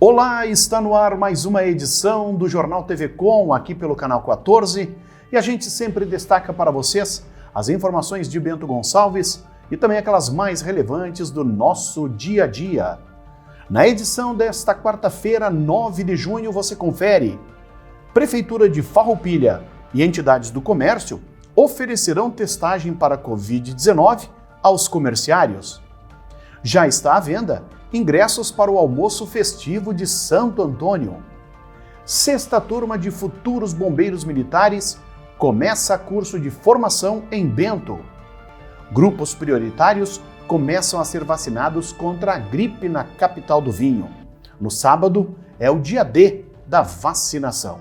Olá, está no ar mais uma edição do Jornal TV Com, aqui pelo canal 14, e a gente sempre destaca para vocês as informações de Bento Gonçalves e também aquelas mais relevantes do nosso dia a dia. Na edição desta quarta-feira, 9 de junho, você confere: Prefeitura de Farroupilha e entidades do comércio oferecerão testagem para Covid-19 aos comerciários. Já está à venda ingressos para o almoço festivo de Santo Antônio. Sexta turma de futuros bombeiros militares começa curso de formação em Bento. Grupos prioritários começam a ser vacinados contra a gripe na capital do vinho. No sábado é o dia D da vacinação.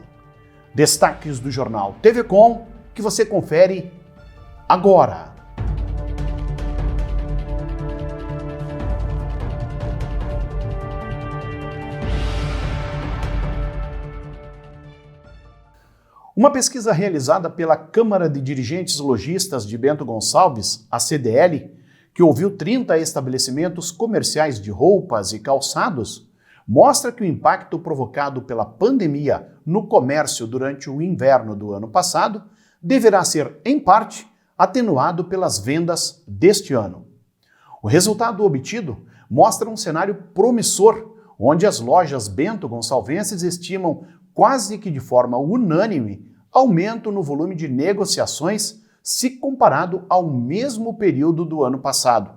Destaques do jornal TV Com, que você confere agora. Uma pesquisa realizada pela Câmara de Dirigentes Lojistas de Bento Gonçalves, a CDL, que ouviu 30 estabelecimentos comerciais de roupas e calçados, mostra que o impacto provocado pela pandemia no comércio durante o inverno do ano passado deverá ser, em parte, atenuado pelas vendas deste ano. O resultado obtido mostra um cenário promissor, onde as lojas Bento Gonçalvenses estimam quase que de forma unânime, aumento no volume de negociações se comparado ao mesmo período do ano passado.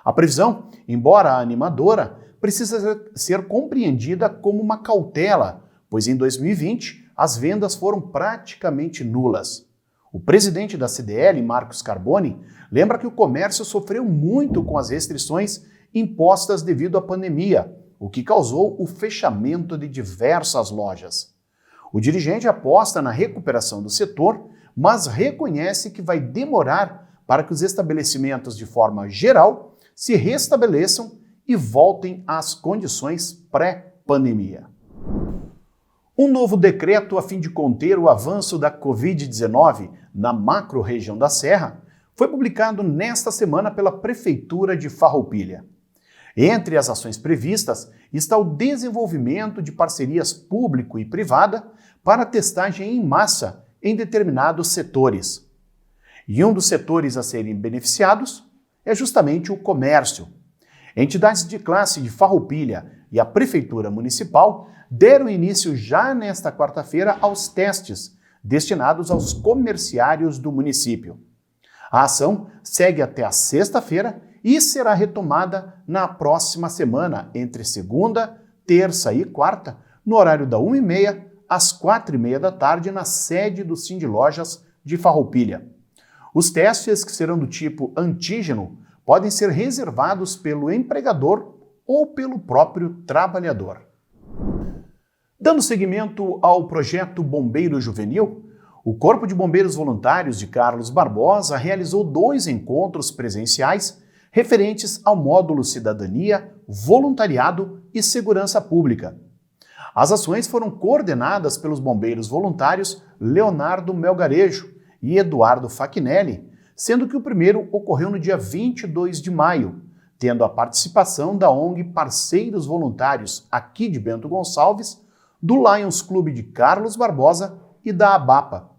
A previsão, embora animadora, precisa ser compreendida como uma cautela, pois em 2020 as vendas foram praticamente nulas. O presidente da CDL, Marcos Carboni, lembra que o comércio sofreu muito com as restrições impostas devido à pandemia, o que causou o fechamento de diversas lojas. O dirigente aposta na recuperação do setor, mas reconhece que vai demorar para que os estabelecimentos, de forma geral, se restabeleçam e voltem às condições pré-pandemia. Um novo decreto a fim de conter o avanço da Covid-19 na macro-região da Serra foi publicado nesta semana pela Prefeitura de Farroupilha. Entre as ações previstas está o desenvolvimento de parcerias público e privada para testagem em massa em determinados setores. E um dos setores a serem beneficiados é justamente o comércio. Entidades de classe de Farroupilha e a Prefeitura Municipal deram início já nesta quarta-feira aos testes destinados aos comerciários do município. A ação segue até a sexta-feira e será retomada na próxima semana, entre segunda, terça e quarta, no horário da 1h30 às 4h30 da tarde, na sede do Sindilojas de Farroupilha. Os testes, que serão do tipo antígeno, podem ser reservados pelo empregador ou pelo próprio trabalhador. Dando seguimento ao projeto Bombeiro Juvenil, o Corpo de Bombeiros Voluntários de Carlos Barbosa realizou 2 encontros presenciais referentes ao módulo Cidadania, Voluntariado e Segurança Pública. As ações foram coordenadas pelos bombeiros voluntários Leonardo Melgarejo e Eduardo Fachinelli, sendo que o primeiro ocorreu no dia 22 de maio, tendo a participação da ONG Parceiros Voluntários aqui de Bento Gonçalves, do Lions Clube de Carlos Barbosa e da ABAPA.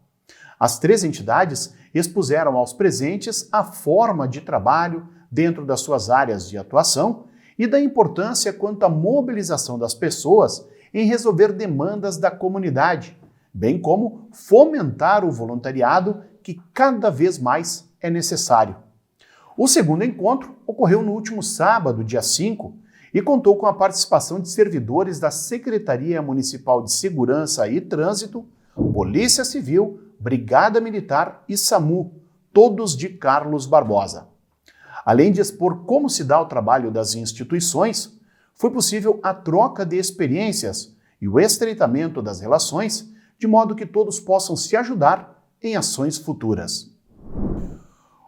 As 3 entidades expuseram aos presentes a forma de trabalho dentro das suas áreas de atuação e da importância quanto à mobilização das pessoas em resolver demandas da comunidade, bem como fomentar o voluntariado que cada vez mais é necessário. O segundo encontro ocorreu no último sábado, dia 5, e contou com a participação de servidores da Secretaria Municipal de Segurança e Trânsito, Polícia Civil, Brigada Militar e SAMU, todos de Carlos Barbosa. Além de expor como se dá o trabalho das instituições, foi possível a troca de experiências e o estreitamento das relações, de modo que todos possam se ajudar em ações futuras.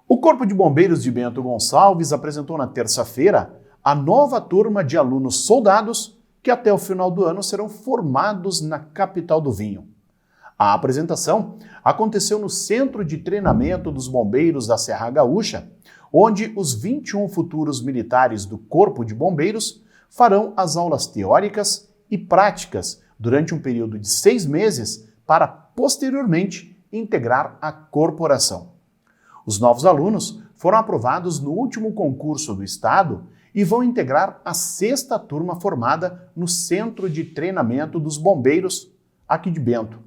O Corpo de Bombeiros de Bento Gonçalves apresentou na terça-feira a nova turma de alunos soldados que até o final do ano serão formados na capital do vinho. A apresentação aconteceu no Centro de Treinamento dos Bombeiros da Serra Gaúcha, onde os 21 futuros militares do Corpo de Bombeiros farão as aulas teóricas e práticas durante um período de 6 meses para, posteriormente, integrar a corporação. Os novos alunos foram aprovados no último concurso do Estado e vão integrar a 6ª turma formada no Centro de Treinamento dos Bombeiros, aqui de Bento.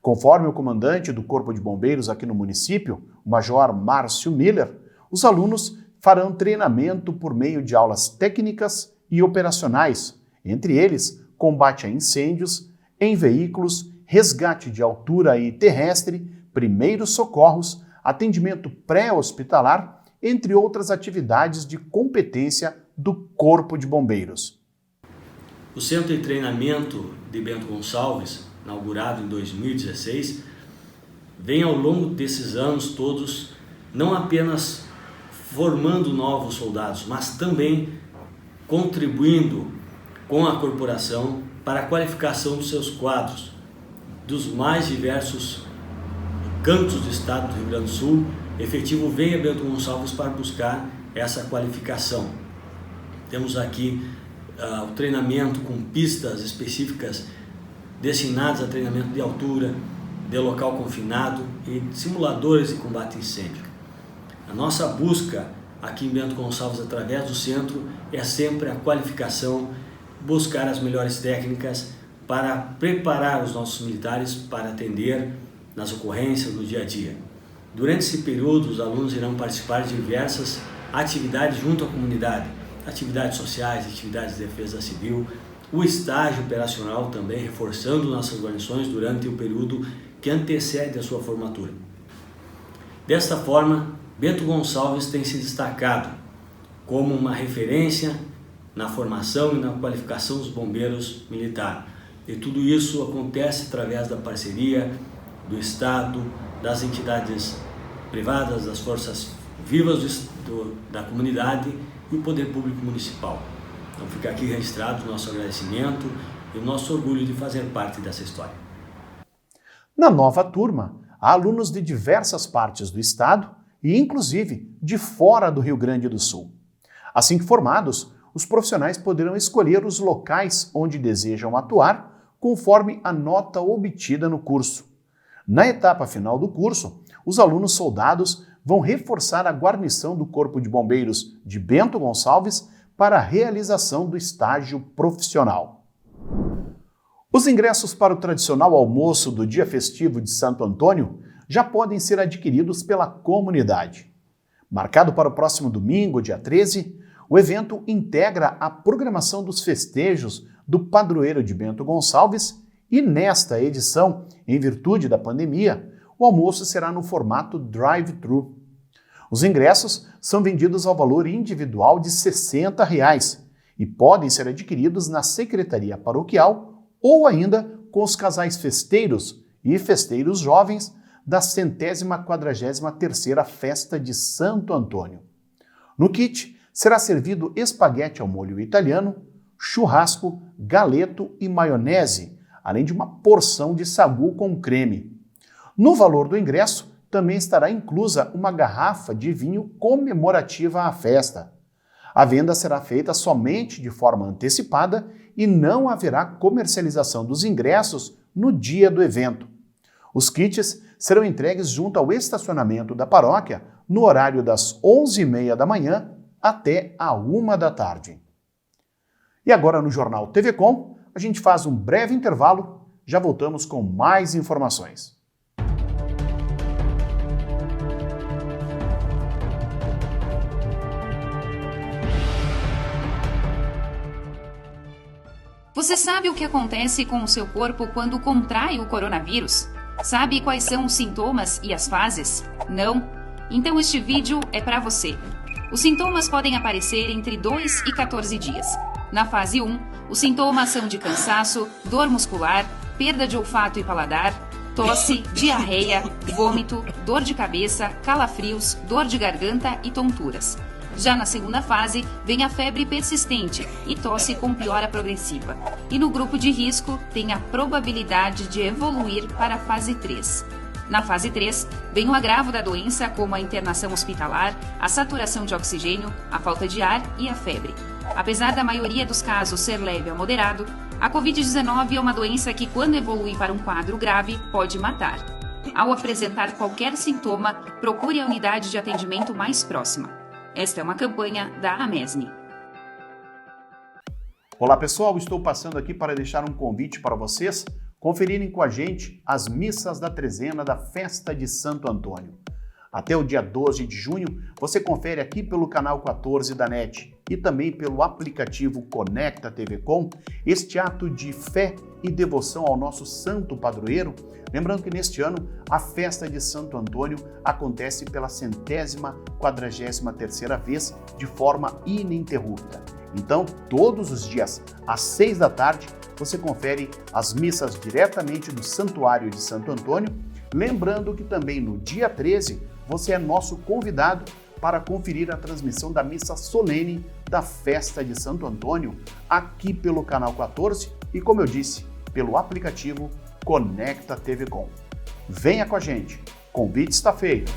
Conforme o comandante do Corpo de Bombeiros aqui no município, o Major Márcio Miller, os alunos farão treinamento por meio de aulas técnicas e operacionais, entre eles combate a incêndios em veículos, resgate de altura e terrestre, primeiros socorros, atendimento pré-hospitalar, entre outras atividades de competência do Corpo de Bombeiros. O Centro de Treinamento de Bento Gonçalves, inaugurado em 2016, vem ao longo desses anos todos não apenas formando novos soldados, mas também contribuindo com a corporação para a qualificação dos seus quadros, dos mais diversos cantos do estado do Rio Grande do Sul. Efetivo vem a Bento Gonçalves para buscar essa qualificação. Temos aqui o treinamento com pistas específicas destinadas a treinamento de altura, de local confinado e simuladores de combate a incêndio. A nossa busca aqui em Bento Gonçalves, através do centro, é sempre a qualificação, buscar as melhores técnicas para preparar os nossos militares para atender nas ocorrências do dia a dia. Durante esse período, os alunos irão participar de diversas atividades junto à comunidade, atividades sociais, atividades de defesa civil, o estágio operacional também, reforçando nossas guarnições durante o período que antecede a sua formatura. Desta forma, Bento Gonçalves tem se destacado como uma referência na formação e na qualificação dos bombeiros militares. E tudo isso acontece através da parceria do Estado, das entidades privadas, das forças vivas da comunidade e o poder público municipal. Então fica aqui registrado o nosso agradecimento e o nosso orgulho de fazer parte dessa história. Na nova turma, há alunos de diversas partes do estado e, inclusive, de fora do Rio Grande do Sul. Assim que formados, os profissionais poderão escolher os locais onde desejam atuar conforme a nota obtida no curso. Na etapa final do curso, os alunos soldados vão reforçar a guarnição do Corpo de Bombeiros de Bento Gonçalves para a realização do estágio profissional. Os ingressos para o tradicional almoço do dia festivo de Santo Antônio já podem ser adquiridos pela comunidade. Marcado para o próximo domingo, dia 13, o evento integra a programação dos festejos do padroeiro de Bento Gonçalves e, nesta edição, em virtude da pandemia, o almoço será no formato drive-thru. Os ingressos são vendidos ao valor individual de R$ 60 e podem ser adquiridos na Secretaria Paroquial ou ainda com os casais festeiros e festeiros jovens da 143ª Festa de Santo Antônio. No kit será servido espaguete ao molho italiano, churrasco, galeto e maionese, além de uma porção de sagu com creme. No valor do ingresso também estará inclusa uma garrafa de vinho comemorativa à festa. A venda será feita somente de forma antecipada e não haverá comercialização dos ingressos no dia do evento. Os kits serão entregues junto ao estacionamento da paróquia no horário das 11h30 da manhã até a 1 da tarde. E agora no Jornal TV Com, a gente faz um breve intervalo, já voltamos com mais informações. Você sabe o que acontece com o seu corpo quando contrai o coronavírus? Sabe quais são os sintomas e as fases? Não? Então este vídeo é para você. Os sintomas podem aparecer entre 2 e 14 dias. Na fase 1, os sintomas são de cansaço, dor muscular, perda de olfato e paladar, tosse, diarreia, vômito, dor de cabeça, calafrios, dor de garganta e tonturas. Já na segunda fase, vem a febre persistente e tosse com piora progressiva. E no grupo de risco, tem a probabilidade de evoluir para a fase 3. Na fase 3, vem o agravo da doença, como a internação hospitalar, a saturação de oxigênio, a falta de ar e a febre. Apesar da maioria dos casos ser leve a moderado, a Covid-19 é uma doença que, quando evolui para um quadro grave, pode matar. Ao apresentar qualquer sintoma, procure a unidade de atendimento mais próxima. Esta é uma campanha da Amesne. Olá pessoal, estou passando aqui para deixar um convite para vocês conferirem com a gente as missas da trezena da Festa de Santo Antônio. Até o dia 12 de junho, você confere aqui pelo canal 14 da NET e também pelo aplicativo Conecta TV Com este ato de fé e devoção ao nosso santo padroeiro. Lembrando que neste ano a Festa de Santo Antônio acontece pela 143ª vez de forma ininterrupta. Então, todos os dias, às 6 da tarde, você confere as missas diretamente do Santuário de Santo Antônio. Lembrando que também no dia 13, você é nosso convidado para conferir a transmissão da missa solene da Festa de Santo Antônio, aqui pelo canal 14 e, como eu disse, pelo aplicativo Conecta TV Com. Venha com a gente, convite está feito.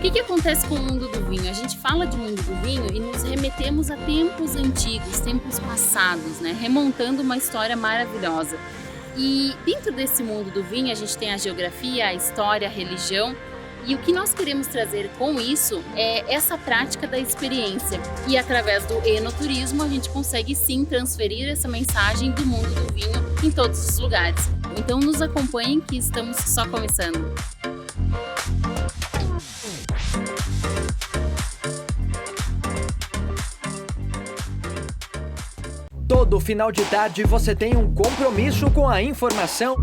O que acontece com o mundo do vinho? A gente fala de mundo do vinho e nos remetemos a tempos antigos, tempos passados, né? Remontando uma história maravilhosa. E dentro desse mundo do vinho a gente tem a geografia, a história, a religião. E o que nós queremos trazer com isso é essa prática da experiência. E através do enoturismo a gente consegue sim transferir essa mensagem do mundo do vinho em todos os lugares. Então nos acompanhem que estamos só começando. Todo final de tarde você tem um compromisso com a informação.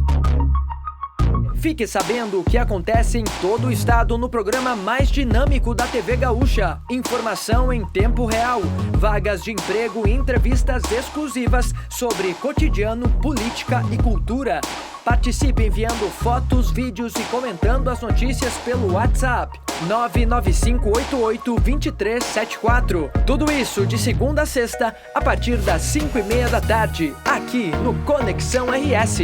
Fique sabendo o que acontece em todo o estado no programa mais dinâmico da TV Gaúcha. Informação em tempo real, vagas de emprego e entrevistas exclusivas sobre cotidiano, política e cultura. Participe enviando fotos, vídeos e comentando as notícias pelo WhatsApp 995882374. Tudo isso de segunda a sexta, a partir das 5:30 da tarde, aqui no Conexão RS.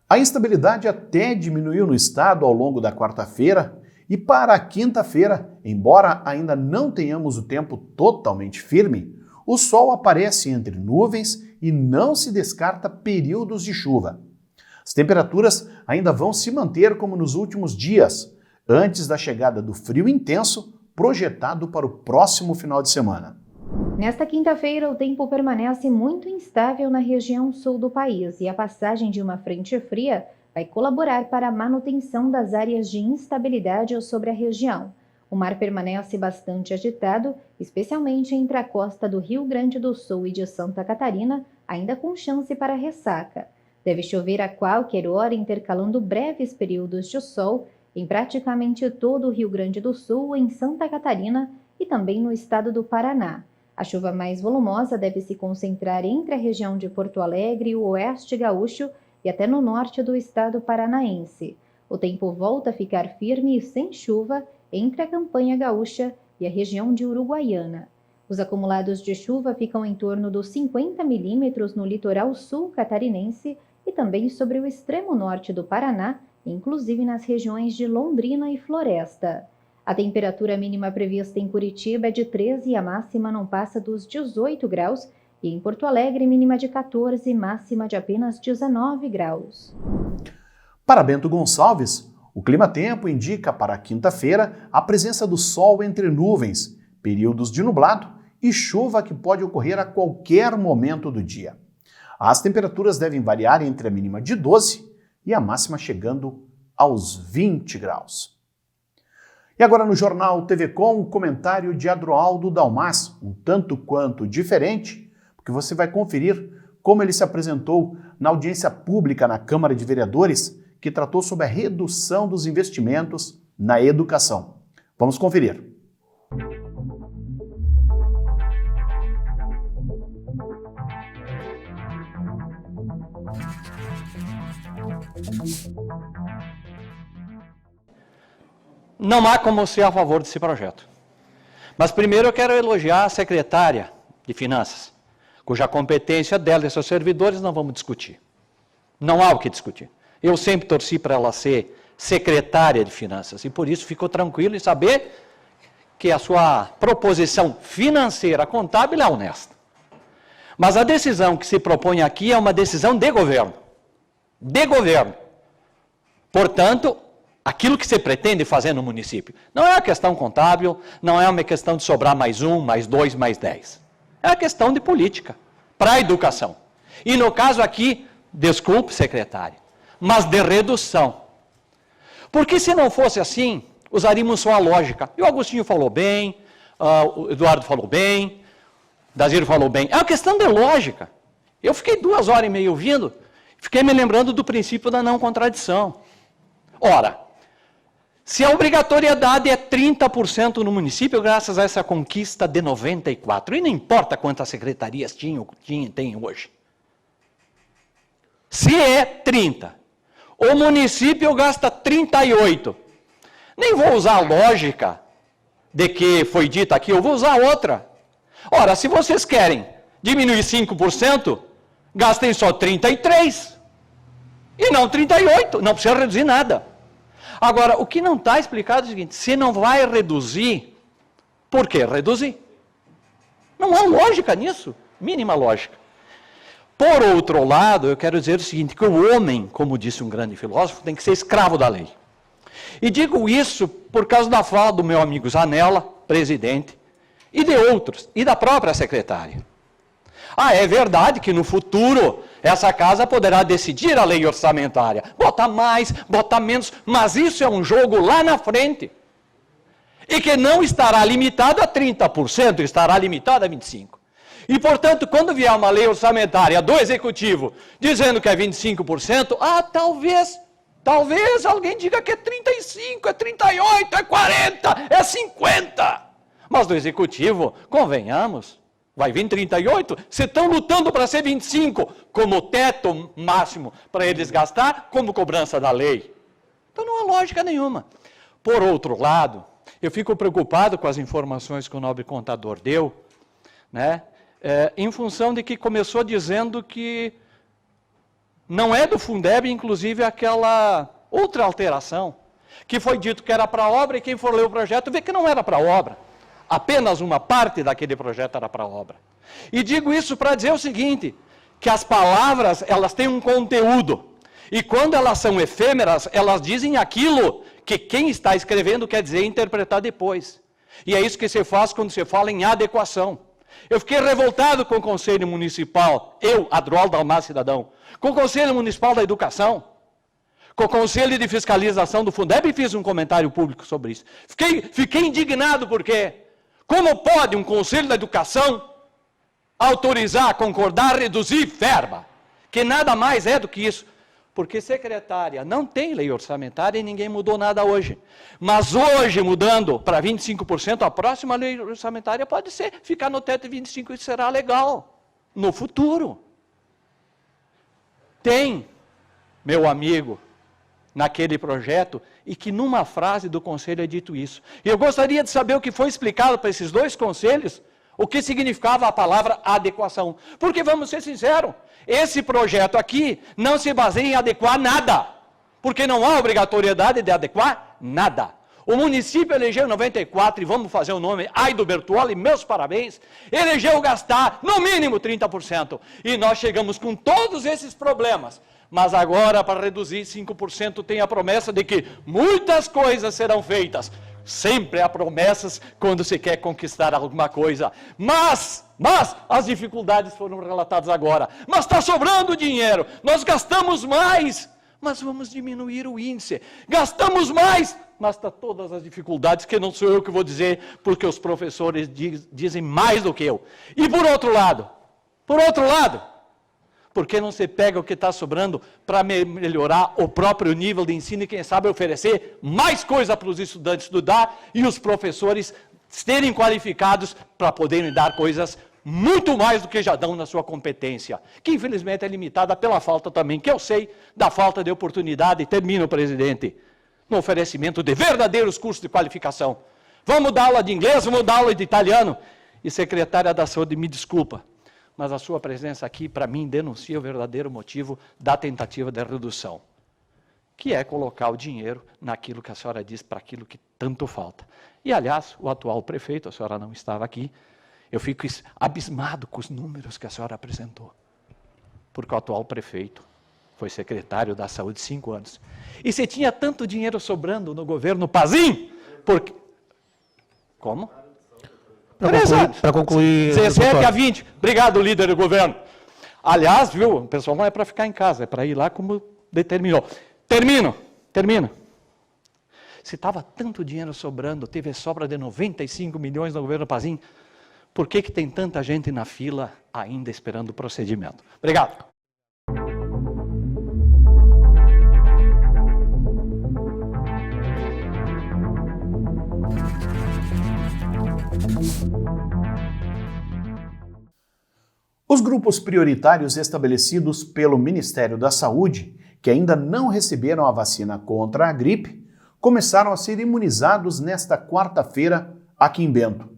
A instabilidade até diminuiu no estado ao longo da quarta-feira e para a quinta-feira, embora ainda não tenhamos o tempo totalmente firme, o sol aparece entre nuvens e não se descarta períodos de chuva. As temperaturas ainda vão se manter como nos últimos dias, antes da chegada do frio intenso projetado para o próximo final de semana. Nesta quinta-feira, o tempo permanece muito instável na região sul do país e a passagem de uma frente fria vai colaborar para a manutenção das áreas de instabilidade sobre a região. O mar permanece bastante agitado, especialmente entre a costa do Rio Grande do Sul e de Santa Catarina, ainda com chance para ressaca. Deve chover a qualquer hora, intercalando breves períodos de sol em praticamente todo o Rio Grande do Sul, em Santa Catarina e também no estado do Paraná. A chuva mais volumosa deve se concentrar entre a região de Porto Alegre e o oeste gaúcho e até no norte do estado paranaense. O tempo volta a ficar firme e sem chuva entre a campanha gaúcha e a região de Uruguaiana. Os acumulados de chuva ficam em torno dos 50 milímetros no litoral sul catarinense e também sobre o extremo norte do Paraná, inclusive nas regiões de Londrina e Floresta. A temperatura mínima prevista em Curitiba é de 13 e a máxima não passa dos 18 graus, E em Porto Alegre, mínima de 14 e máxima de apenas 19 graus. Para Bento Gonçalves, o clima-tempo indica para quinta-feira a presença do sol entre nuvens, períodos de nublado e chuva que pode ocorrer a qualquer momento do dia. As temperaturas devem variar entre a mínima de 12 e a máxima chegando aos 20 graus. E agora no Jornal TV Com, o comentário de Adroaldo Dalmas, um tanto quanto diferente, porque você vai conferir como ele se apresentou na audiência pública na Câmara de Vereadores, que tratou sobre a redução dos investimentos na educação. Vamos conferir. Não há como ser a favor desse projeto. Mas primeiro eu quero elogiar a secretária de Finanças, cuja competência dela e seus servidores não vamos discutir. Não há o que discutir. Eu sempre torci para ela ser secretária de Finanças e por isso fico tranquilo em saber que a sua proposição financeira contábil é honesta. Mas a decisão que se propõe aqui é uma decisão de governo. De governo. Portanto, aquilo que se pretende fazer no município não é uma questão contábil, não é uma questão de sobrar mais 1, mais 2, mais 10. É uma questão de política para a educação. E no caso aqui, desculpe, secretária, mas de redução. Porque se não fosse assim, usaríamos só a lógica. E o Agostinho falou bem, o Eduardo falou bem, o Daziro falou bem. É uma questão de lógica. Eu fiquei 2 horas e meia ouvindo, fiquei me lembrando do princípio da não contradição. Ora, se a obrigatoriedade é 30% no município, graças a essa conquista de 94, e não importa quantas secretarias tem hoje. Se é 30, o município gasta 38. Nem vou usar a lógica de que foi dita aqui, eu vou usar outra. Ora, se vocês querem diminuir 5%, gastem só 33. E não 38, não precisa reduzir nada. Agora, o que não está explicado é o seguinte, se não vai reduzir, por que reduzir? Não há lógica nisso, mínima lógica. Por outro lado, eu quero dizer o seguinte, que o homem, como disse um grande filósofo, tem que ser escravo da lei. E digo isso por causa da fala do meu amigo Zanella, presidente, e de outros, e da própria secretária. É verdade que no futuro essa casa poderá decidir a lei orçamentária. Bota mais, bota menos, mas isso é um jogo lá na frente. E que não estará limitado a 30%, estará limitado a 25%. E, portanto, quando vier uma lei orçamentária do Executivo dizendo que é 25%, talvez alguém diga que é 35%, é 38%, é 40%, é 50%. Mas do Executivo, convenhamos, vai vir 38%, se estão lutando para ser 25%, como teto máximo para eles gastar, como cobrança da lei. Então não há lógica nenhuma. Por outro lado, eu fico preocupado com as informações que o nobre contador deu, né? Em função de que começou dizendo que não é do Fundeb, inclusive aquela outra alteração, que foi dito que era para a obra, e quem for ler o projeto vê que não era para a obra. Apenas uma parte daquele projeto era para a obra. E digo isso para dizer o seguinte, que as palavras, elas têm um conteúdo, e quando elas são efêmeras, elas dizem aquilo que quem está escrevendo quer dizer interpretar depois. E é isso que se faz quando se fala em adequação. Eu fiquei revoltado com o Conselho Municipal, eu, Adroaldo Dalmas Cidadão, com o Conselho Municipal da Educação, com o Conselho de Fiscalização do Fundeb, e fiz um comentário público sobre isso. Fiquei indignado porque, como pode um Conselho da Educação autorizar, concordar, reduzir verba, que nada mais é do que isso? Porque secretária, não tem lei orçamentária e ninguém mudou nada hoje. Mas hoje, mudando para 25%, a próxima lei orçamentária pode ser ficar no teto de 25%, isso será legal no futuro. Tem, meu amigo, naquele projeto, e que numa frase do conselho é dito isso. E eu gostaria de saber o que foi explicado para esses dois conselhos, o que significava a palavra adequação. Porque, vamos ser sinceros, esse projeto aqui não se baseia em adequar nada. Porque não há obrigatoriedade de adequar nada. O município elegeu em 94, e vamos fazer o nome, Aido Bertuoli, meus parabéns, elegeu gastar no mínimo 30%. E nós chegamos com todos esses problemas. Mas agora, para reduzir 5%, tem a promessa de que muitas coisas serão feitas. Sempre há promessas quando se quer conquistar alguma coisa. Mas as dificuldades foram relatadas agora. Mas está sobrando dinheiro, nós gastamos mais, mas vamos diminuir o índice. Gastamos mais, mas está todas as dificuldades, que não sou eu que vou dizer, porque os professores dizem mais do que eu. E por outro lado, por que não se pega o que está sobrando para melhorar o próprio nível de ensino e, quem sabe, oferecer mais coisa para os estudantes estudar e os professores serem qualificados para poderem dar coisas muito mais do que já dão na sua competência, que infelizmente é limitada pela falta também, que eu sei, da falta de oportunidade, e termino, presidente, no oferecimento de verdadeiros cursos de qualificação. Vamos dar aula de inglês, vamos dar aula de italiano. E secretária da Saúde, me desculpa, mas a sua presença aqui, para mim, denuncia o verdadeiro motivo da tentativa de redução, que é colocar o dinheiro naquilo que a senhora diz, para aquilo que tanto falta. E, aliás, o atual prefeito, a senhora não estava aqui, eu fico abismado com os números que a senhora apresentou, porque o atual prefeito foi secretário da Saúde 5 anos. E se tinha tanto dinheiro sobrando no governo Pazim, porque... Como? Para concluir... 17 a 20. Obrigado, líder do governo. Aliás, viu, o pessoal não é para ficar em casa, é para ir lá como determinou. Termino. Se estava tanto dinheiro sobrando, teve sobra de 95 milhões no governo Pazim, por que tem tanta gente na fila ainda esperando o procedimento? Obrigado. Os grupos prioritários estabelecidos pelo Ministério da Saúde, que ainda não receberam a vacina contra a gripe, começaram a ser imunizados nesta quarta-feira aqui em Bento.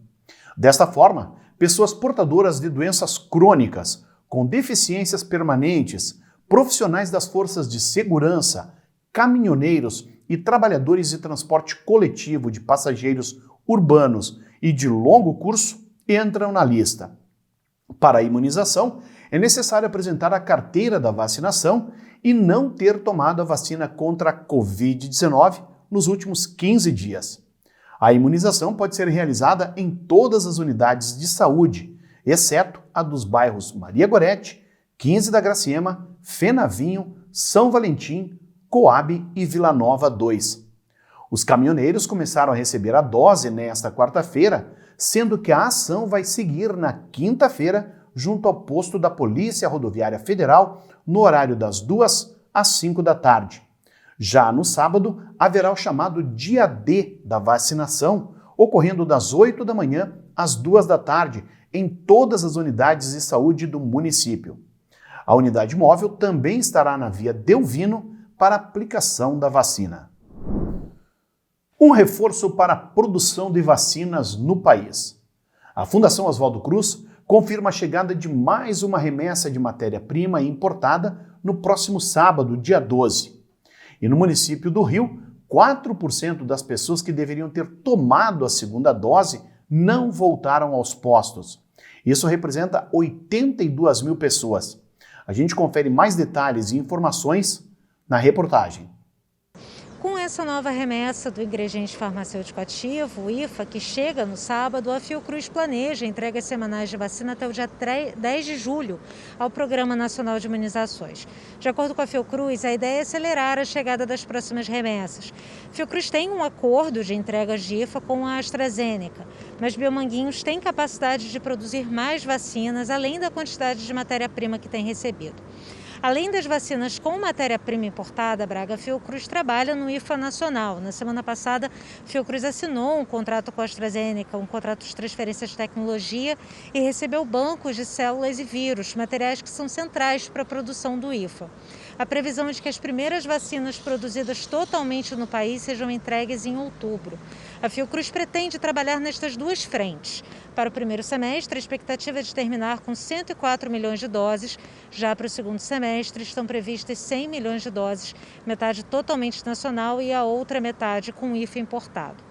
Desta forma, pessoas portadoras de doenças crônicas, com deficiências permanentes, profissionais das forças de segurança, caminhoneiros e trabalhadores de transporte coletivo de passageiros urbanos e de longo curso entram na lista. Para a imunização, é necessário apresentar a carteira da vacinação e não ter tomado a vacina contra a Covid-19 nos últimos 15 dias. A imunização pode ser realizada em todas as unidades de saúde, exceto a dos bairros Maria Gorete, 15 da Graciema, Fenavinho, São Valentim, Coabe e Vila Nova 2. Os caminhoneiros começaram a receber a dose nesta quarta-feira, sendo que a ação vai seguir na quinta-feira junto ao posto da Polícia Rodoviária Federal no horário das 2 às 5 da tarde. Já no sábado, haverá o chamado Dia D da vacinação, ocorrendo das 8 da manhã às 2 da tarde em todas as unidades de saúde do município. A unidade móvel também estará na Via Delvino para aplicação da vacina. Um reforço para a produção de vacinas no país. A Fundação Oswaldo Cruz confirma a chegada de mais uma remessa de matéria-prima importada no próximo sábado, dia 12. E no município do Rio, 4% das pessoas que deveriam ter tomado a segunda dose não voltaram aos postos. Isso representa 82 mil pessoas. A gente confere mais detalhes e informações na reportagem. Com essa nova remessa do ingrediente farmacêutico ativo, o IFA, que chega no sábado, a Fiocruz planeja entregas semanais de vacina até o dia 10 de julho ao Programa Nacional de Imunizações. De acordo com a Fiocruz, a ideia é acelerar a chegada das próximas remessas. A Fiocruz tem um acordo de entregas de IFA com a AstraZeneca, mas Biomanguinhos tem capacidade de produzir mais vacinas, além da quantidade de matéria-prima que tem recebido. Além das vacinas com matéria-prima importada, Braga, a Fiocruz trabalha no IFA nacional. Na semana passada, a Fiocruz assinou um contrato com a AstraZeneca, um contrato de transferência de tecnologia, e recebeu bancos de células e vírus, materiais que são centrais para a produção do IFA. A previsão é de que as primeiras vacinas produzidas totalmente no país sejam entregues em outubro. A Fiocruz pretende trabalhar nestas duas frentes. Para o primeiro semestre, a expectativa é de terminar com 104 milhões de doses. Já para o segundo semestre, estão previstas 100 milhões de doses, metade totalmente nacional e a outra metade com IFA importado.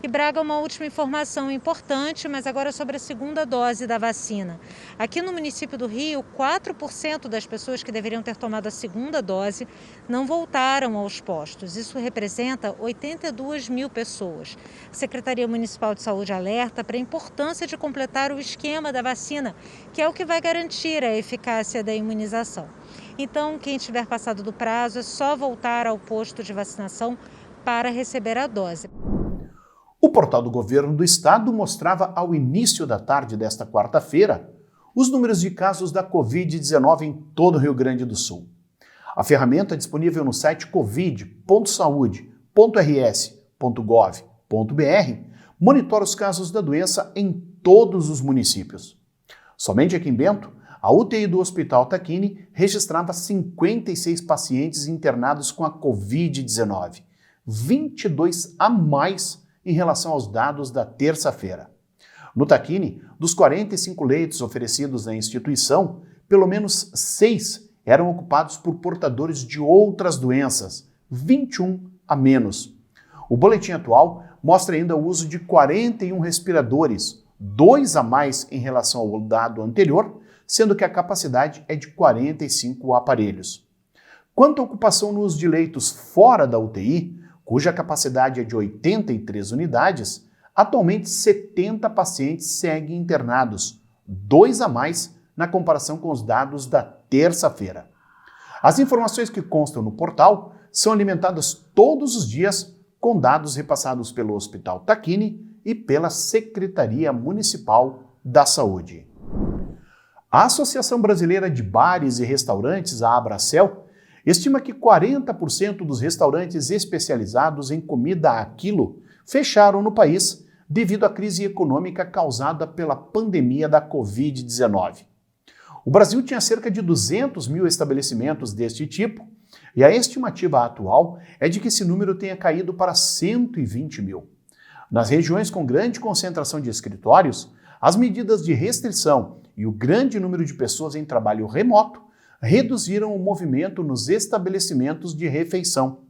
E Braga, uma última informação importante, mas agora sobre a segunda dose da vacina. Aqui no município do Rio, 4% das pessoas que deveriam ter tomado a segunda dose não voltaram aos postos. Isso representa 82 mil pessoas. A Secretaria Municipal de Saúde alerta para a importância de completar o esquema da vacina, que é o que vai garantir a eficácia da imunização. Então, quem tiver passado do prazo, é só voltar ao posto de vacinação para receber a dose. O portal do governo do estado mostrava ao início da tarde desta quarta-feira os números de casos da Covid-19 em todo o Rio Grande do Sul. A ferramenta é disponível no site covid.saude.rs.gov.br monitora os casos da doença em todos os municípios. Somente aqui em Bento, a UTI do Hospital Tacchini registrava 56 pacientes internados com a Covid-19, 22 a mais em relação aos dados da terça-feira. No Tacchini, dos 45 leitos oferecidos na instituição, pelo menos 6 eram ocupados por portadores de outras doenças, 21 a menos. O boletim atual mostra ainda o uso de 41 respiradores, 2 a mais em relação ao dado anterior, sendo que a capacidade é de 45 aparelhos. Quanto à ocupação no uso de leitos fora da UTI, cuja capacidade é de 83 unidades, atualmente 70 pacientes seguem internados, 2 a mais na comparação com os dados da terça-feira. As informações que constam no portal são alimentadas todos os dias com dados repassados pelo Hospital Tacchini e pela Secretaria Municipal da Saúde. A Associação Brasileira de Bares e Restaurantes, a Abracel, estima que 40% dos restaurantes especializados em comida a quilo fecharam no país devido à crise econômica causada pela pandemia da Covid-19. O Brasil tinha cerca de 200 mil estabelecimentos deste tipo e a estimativa atual é de que esse número tenha caído para 120 mil. Nas regiões com grande concentração de escritórios, as medidas de restrição e o grande número de pessoas em trabalho remoto reduziram o movimento nos estabelecimentos de refeição.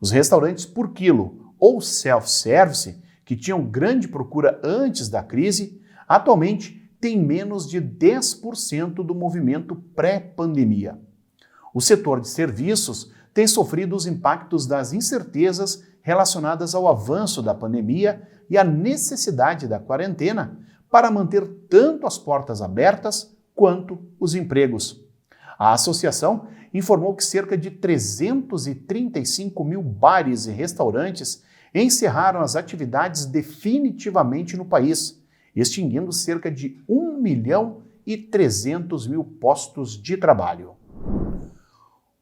Os restaurantes por quilo ou self-service, que tinham grande procura antes da crise, atualmente têm menos de 10% do movimento pré-pandemia. O setor de serviços tem sofrido os impactos das incertezas relacionadas ao avanço da pandemia e à necessidade da quarentena para manter tanto as portas abertas quanto os empregos. A associação informou que cerca de 335 mil bares e restaurantes encerraram as atividades definitivamente no país, extinguindo cerca de 1.300.000 postos de trabalho.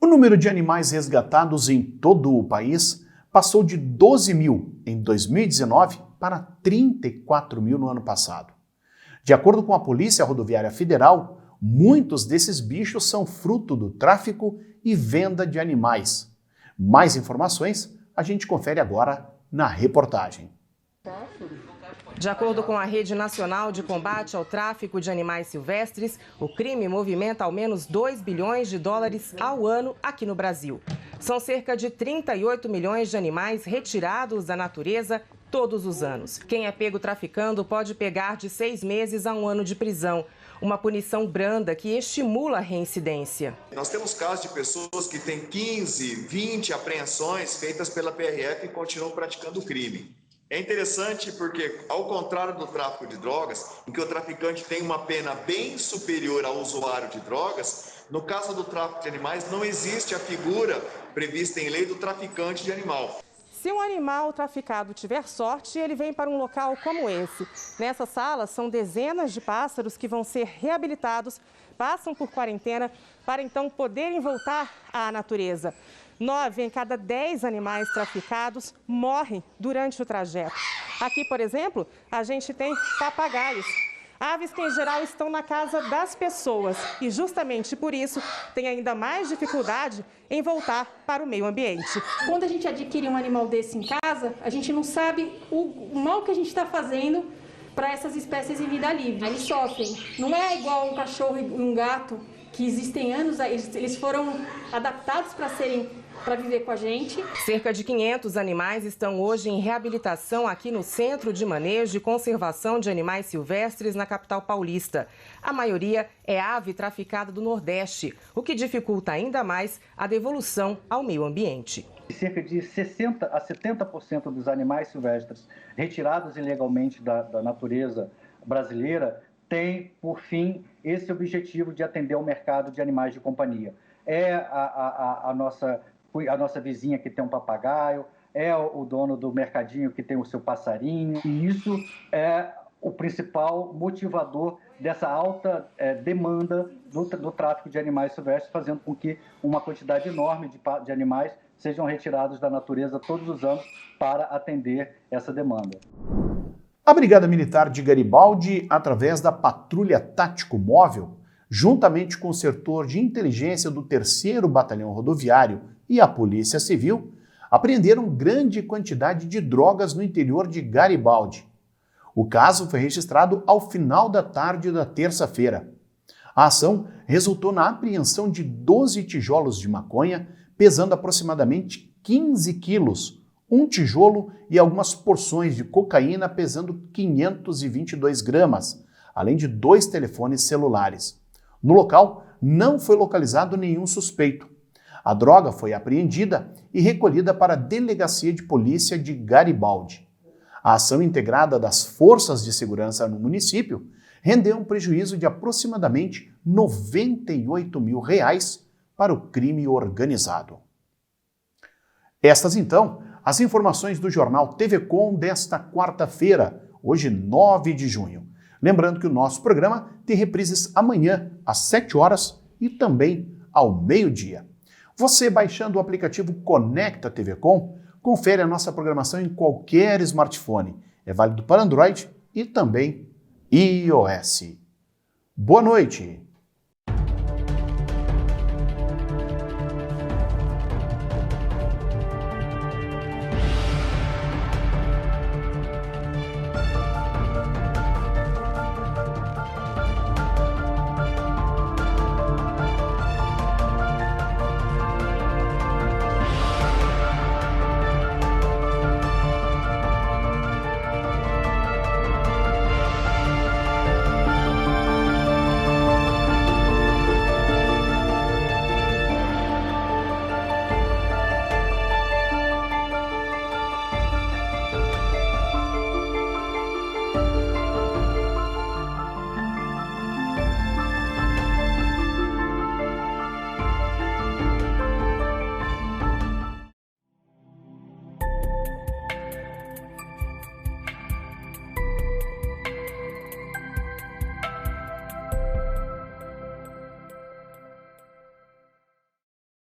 O número de animais resgatados em todo o país passou de 12 mil em 2019 para 34 mil no ano passado. De acordo com a Polícia Rodoviária Federal, muitos desses bichos são fruto do tráfico e venda de animais. Mais informações a gente confere agora na reportagem. De acordo com a Rede Nacional de Combate ao Tráfico de Animais Silvestres, o crime movimenta ao menos 2 bilhões de dólares ao ano aqui no Brasil. São cerca de 38 milhões de animais retirados da natureza todos os anos. Quem é pego traficando pode pegar de 6 meses a 1 ano de prisão. Uma punição branda que estimula a reincidência. Nós temos casos de pessoas que têm 15, 20 apreensões feitas pela PRF e continuam praticando o crime. É interessante porque, ao contrário do tráfico de drogas, em que o traficante tem uma pena bem superior ao usuário de drogas, no caso do tráfico de animais não existe a figura prevista em lei do traficante de animal. Se um animal traficado tiver sorte, ele vem para um local como esse. Nessa sala são dezenas de pássaros que vão ser reabilitados, passam por quarentena para então poderem voltar à natureza. 9 em cada 10 animais traficados morrem durante o trajeto. Aqui, por exemplo, a gente tem papagaios. Aves que, em geral, estão na casa das pessoas e, justamente por isso, têm ainda mais dificuldade em voltar para o meio ambiente. Quando a gente adquire um animal desse em casa, a gente não sabe o mal que a gente está fazendo para essas espécies em vida livre. Eles sofrem. Não é igual um cachorro e um gato, que existem anos, eles foram adaptados para viver com a gente. Cerca de 500 animais estão hoje em reabilitação aqui no Centro de Manejo e Conservação de Animais Silvestres, na capital paulista. A maioria é ave traficada do Nordeste, o que dificulta ainda mais a devolução ao meio ambiente. Cerca de 60% a 70% dos animais silvestres retirados ilegalmente da natureza brasileira tem, por fim, esse objetivo de atender ao mercado de animais de companhia. É a nossa vizinha que tem um papagaio, é o dono do mercadinho que tem o seu passarinho, e isso é o principal motivador dessa alta demanda do tráfico de animais silvestres, fazendo com que uma quantidade enorme de animais sejam retirados da natureza todos os anos para atender essa demanda. A Brigada Militar de Garibaldi, através da Patrulha Tático Móvel, juntamente com o setor de inteligência do 3º Batalhão Rodoviário e a Polícia Civil, apreenderam grande quantidade de drogas no interior de Garibaldi. O caso foi registrado ao final da tarde da terça-feira. A ação resultou na apreensão de 12 tijolos de maconha, pesando aproximadamente 15 quilos, um tijolo e algumas porções de cocaína pesando 522 gramas, além de 2 telefones celulares. No local, não foi localizado nenhum suspeito. A droga foi apreendida e recolhida para a Delegacia de Polícia de Garibaldi. A ação integrada das forças de segurança no município rendeu um prejuízo de aproximadamente R$ 98 mil para o crime organizado. Estas, então, as informações do jornal TV Com desta quarta-feira, hoje 9 de junho. Lembrando que o nosso programa tem reprises amanhã, às 7 horas e também ao meio-dia. Você, baixando o aplicativo Conecta TV Com, confere a nossa programação em qualquer smartphone. É válido para Android e também iOS. Boa noite!